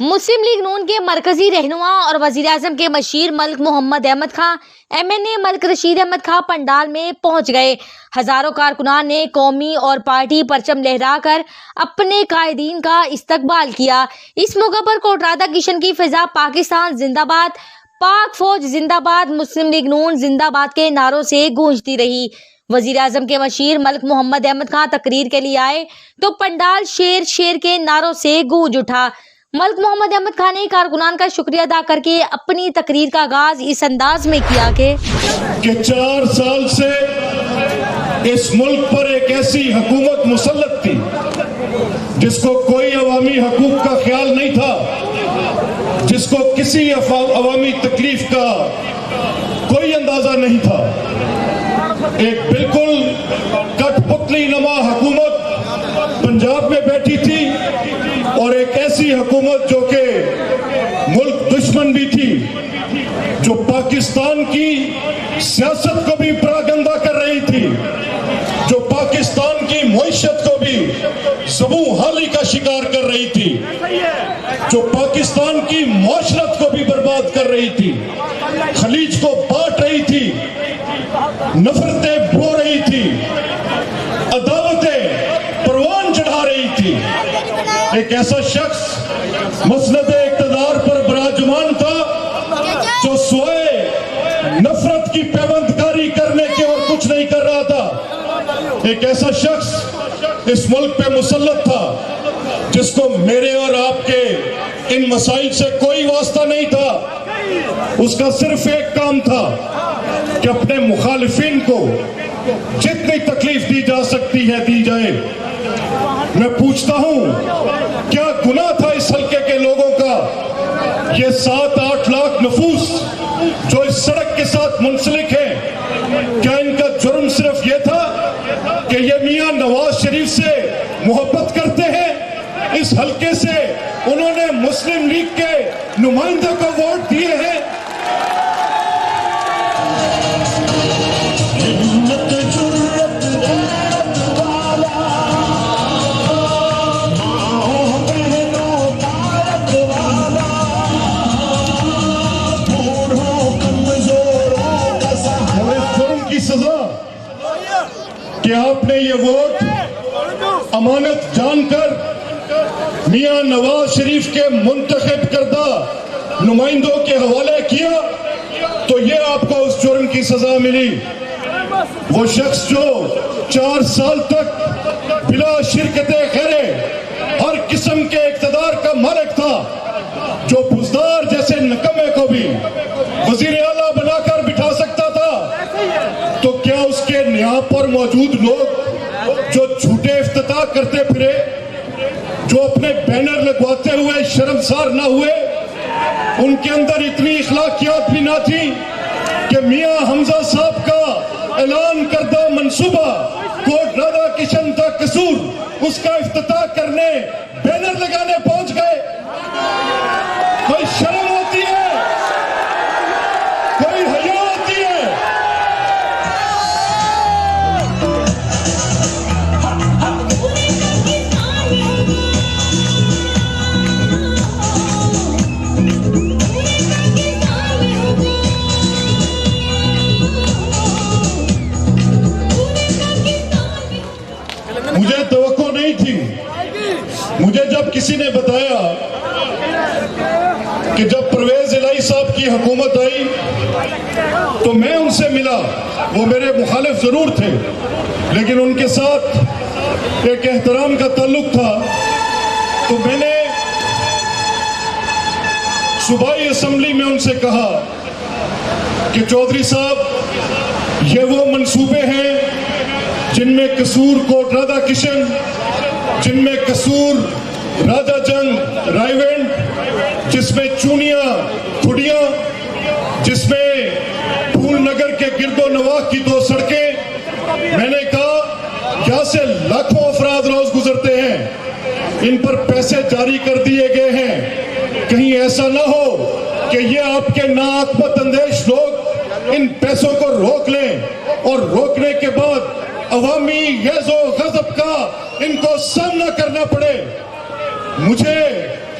مسلم league نون کے مرکزی رہنما اور وزیر اعظم کے مشیر ملک محمد احمد خان MNA ملک رشید احمد خان پنڈال میں پہنچ گئے۔ ہزاروں کارکنان نے قومی اور پارٹی پرچم لہرا کر اپنے قائدین کا استقبال کیا۔ اس موقع پر کوٹ رادا کشن کی فضا پاکستان زندہ باد، پاک فوج زندہ باد، مسلم لیگ نون زندہ باد کے نعروں سے گونجتی رہی۔ وزیر اعظم کے مشیر ملک محمد احمد خان تقریر کے لیے آئے تو پنڈال شیر شیر کے نعروں سے گونج اٹھا۔ ملک محمد احمد خان نے کارکنان کا شکریہ ادا کر کے اپنی تقریر کا آغاز اس انداز میں کیا کہ 4 سال سے اس ملک پر ایک ایسی حکومت مسلط تھی جس کو کوئی عوامی حقوق کا خیال نہیں تھا، جس کو کسی عوامی تکلیف کا کوئی اندازہ نہیں تھا۔ ایک بالکل کٹ پتلی نما حکومت پنجاب میں بیٹھی تھی، اور ایک ایسی حکومت جو کہ ملک دشمن بھی تھی، جو پاکستان کی سیاست کو بھی پراگندہ کر رہی تھی، جو پاکستان کی معیشت کو بھی زبوں حالی کا شکار کر رہی تھی، جو پاکستان کی معاشرت کو بھی برباد کر رہی تھی، خلیج کو بانٹ رہی تھی، نفرتیں بو رہی تھی، عداوتیں پروان چڑھا رہی تھی۔ ایک ایسا شخص مسند اقتدار پر براجمان تھا جو سوائے نفرت کی پیوند کاری کرنے کے اور کچھ نہیں کر رہا تھا۔ ایک ایسا شخص اس ملک پہ مسلط تھا جس کو میرے اور آپ کے ان مسائل سے کوئی واسطہ نہیں تھا۔ اس کا صرف ایک کام تھا کہ اپنے مخالفین کو جتنی تکلیف دی جا سکتی ہے دی جائے۔ میں پوچھتا ہوں، کیا گناہ تھا اس حلقے کے لوگوں کا؟ یہ 7-8 لاکھ نفوس جو اس سڑک کے ساتھ منسلک ہیں، کیا ان کا جرم صرف یہ تھا کہ یہ میاں نواز شریف سے محبت کرتے ہیں؟ اس حلقے سے انہوں نے مسلم لیگ کے نمائندے کو ووٹ دیے ہیں۔ کہ آپ نے یہ ووٹ امانت جان کر میاں نواز شریف کے منتخب کردہ نمائندوں کے حوالے کیا، تو یہ آپ کو اس جرم کی سزا ملی۔ وہ شخص جو 4 سال تک بلا شرکت خیرے ہر قسم کے اقتدار کا مالک تھا، جو بزدار جیسے نکمے کو بھی وزیر اعلیٰ بنا کر بٹھا سکتا تھا، تو کیا اس کے نیاب پر موجود لوگ جو جھوٹے افتتاح کرتے پھرے، جو اپنے بینر لگواتے ہوئے شرمسار نہ ہوئے؟ ان کے اندر اتنی اخلاقیات بھی نہ تھی کہ میاں حمزہ صاحب کا اعلان کردہ منصوبہ کوٹ رادا کشن کا قصور اس کا افتتاح کرنے بینر لگانے پہنچ گئے؟ کوئی شرم ہوتی ہے؟ کوئی حیا ہوتی ہے؟ مجھے توقع نہیں تھی، مجھے جب کسی نے بتایا کہ جب پرویز الہی صاحب کی حکومت آئی تو میں ان سے ملا، وہ میرے مخالف ضرور تھے لیکن ان کے ساتھ ایک احترام کا تعلق تھا، تو میں نے صوبائی اسمبلی میں ان سے کہا کہ چودھری صاحب، یہ وہ منصوبے ہیں جن میں قصور کوٹ رادا کشن، جن میں قصور راجہ جنگ رائے ونڈ، جس میں چونیاں کھڑیاں، جس میں پھول نگر کے گرد و نواح کی 2 سڑکیں، میں نے کہا یہاں سے لاکھوں افراد روز گزرتے ہیں، ان پر پیسے جاری کر دیے گئے ہیں، کہیں ایسا نہ ہو کہ یہ آپ کے ناعاقبت اندیش لوگ ان پیسوں کو روک لیں، اور روکنے کے بعد عوامی غیظ و غضب کا ان کو سامنا کرنا پڑے۔ مجھے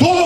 2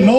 9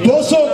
200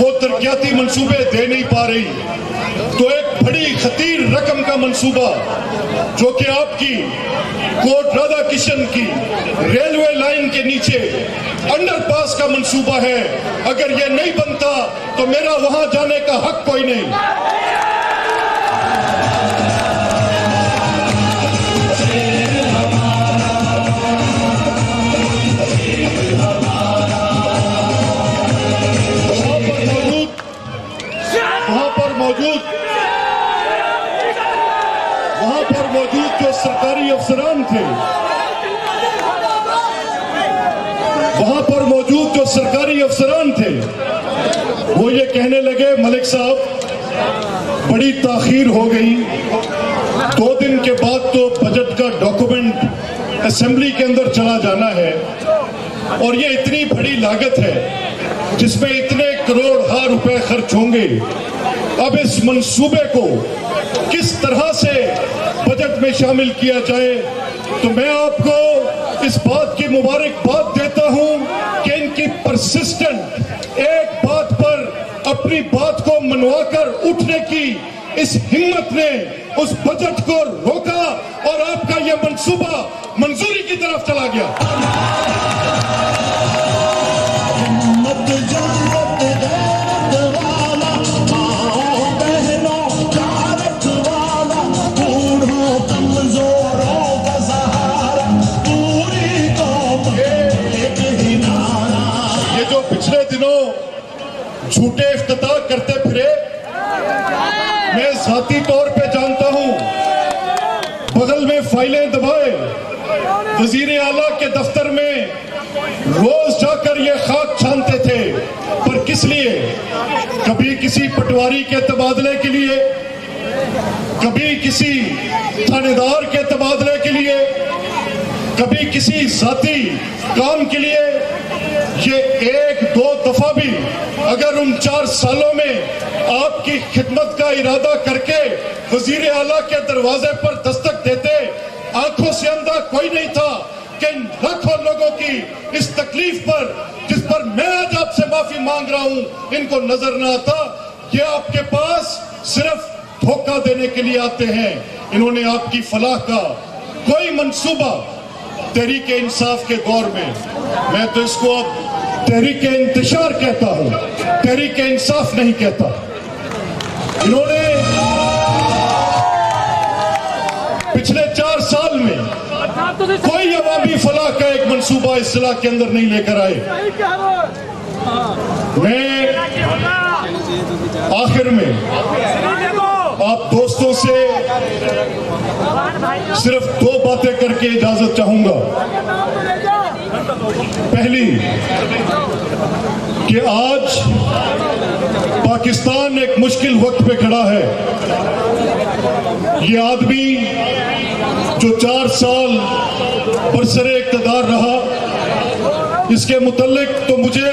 وہ ترقیاتی منصوبے دے نہیں پا رہی، تو ایک بڑی خطیر رقم کا منصوبہ جو کہ آپ کی کوٹ رادھا کشن کی ریلوے لائن کے نیچے انڈر پاس کا منصوبہ ہے، اگر یہ نہیں بنتا تو میرا وہاں جانے کا حق کوئی نہیں۔ وہاں پر موجود جو سرکاری افسران تھے، وہ یہ کہنے لگے ملک صاحب بڑی تاخیر ہو گئی، 2 دن کے بعد تو بجٹ کا ڈاکومنٹ اسمبلی کے اندر چلا جانا ہے، اور یہ اتنی بڑی لاگت ہے جس میں اتنے کروڑ روپے خرچ ہوں گے، اب اس منصوبے کو کس طرح سے بجٹ میں شامل کیا جائے؟ تو میں آپ کو اس بات کی مبارکباد دیتا ہوں کہ ان کی پرسسٹنٹ ایک بات پر اپنی بات کو منوا کر اٹھنے کی اس ہمت نے اس بجٹ کو روکا اور آپ کا یہ منصوبہ منظوری کی طرف چلا گیا۔ جھوٹے افتتاح کرتے پھرے، میں ذاتی طور پہ جانتا ہوں، بغل میں فائلیں دبائے وزیر اعلیٰ کے دفتر میں روز جا کر یہ خاک چھانتے تھے، پر کس لیے؟ کبھی کسی پٹواری کے تبادلے کے لیے، کبھی کسی تھانے دار کے تبادلے کے لیے، کبھی کسی ذاتی کام کے لیے۔ یہ 1-2 دفعہ بھی اگر ان 4 سالوں میں آپ کی خدمت کا ارادہ کر کے وزیر اعلیٰ کے دروازے پر دستک دیتے، آنکھوں سے اندھا کوئی نہیں تھا کہ ان لاکھوں لوگوں کی اس تکلیف پر جس پر میں آج آپ سے معافی مانگ رہا ہوں ان کو نظر نہ آتا۔ یہ آپ کے پاس صرف دھوکہ دینے کے لیے آتے ہیں۔ انہوں نے آپ کی فلاح کا کوئی منصوبہ تحریک انصاف کے دور میں تو اس کو اب تحریک انتشار کہتا ہوں، تحریک انصاف نہیں کہتا۔ انہوں نے پچھلے 4 سال میں کوئی عوامی فلاح کا ایک منصوبہ اس ضلع کے اندر نہیں لے کر آئے۔ میں آخر میں آپ دوستوں سے صرف 2 باتیں کر کے اجازت چاہوں گا۔ پہلی کہ آج پاکستان ایک مشکل وقت پہ کھڑا ہے۔ یہ آدمی جو 4 سال برسر اقتدار رہا، اس کے متعلق تو مجھے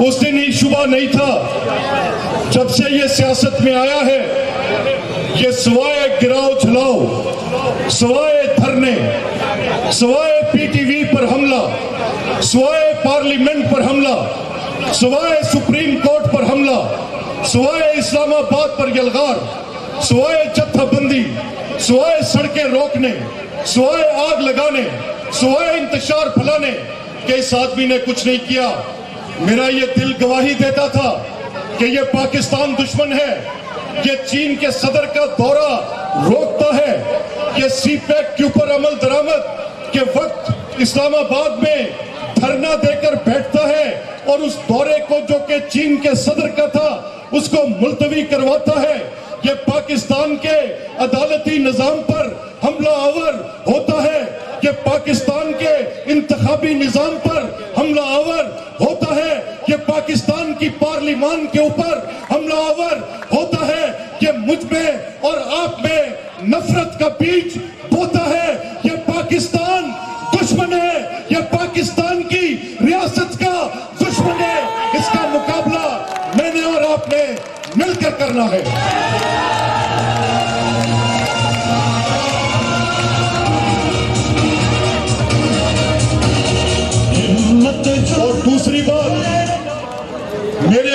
اس دن ہی شبہ نہیں تھا جب سے یہ سیاست میں آیا ہے۔ یہ سوائے گراؤ جھلاؤ، سوائے دھرنے، سوائے پی ٹی وی پر حملہ، سوائے پارلیمنٹ پر حملہ، سوائے سپریم کورٹ پر حملہ، سوائے اسلام آباد پر یلغار، سوائے جتھہ بندی، سوائے سڑکیں روکنے، سوائے آگ لگانے، سوائے انتشار پھیلانے کہ اس آدمی نے کچھ نہیں کیا۔ میرا یہ دل گواہی دیتا تھا کہ یہ پاکستان دشمن ہے، یہ چین کے صدر کا دورہ روکتا ہے، یہ سی پیک کے اوپر عمل درآمد کے وقت اسلام آباد میں دھرنا دے کر بیٹھتا ہے اور اس دورے کو جو کہ چین کے صدر کا تھا اس کو ملتوی کرواتا ہے۔ یہ پاکستان کے عدالتی نظام پر حملہ آور ہوتا ہے، یہ پاکستان کے انتخابی نظام پر حملہ آور ہوتا ہے، یہ پاکستان کی پارلیمان کے اوپر حملہ آور ہوتا ہے، یہ مجھ میں اور آپ میں نفرت کا بیج بوتا ہے۔ یہ پاکستان دشمن ہے، یہ پاکستان کی ریاست کا دشمن ہے۔ اس کا مقابلہ میں نے اور آپ نے مل کر کرنا ہے۔ اور دوسری بات، میرے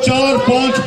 4-5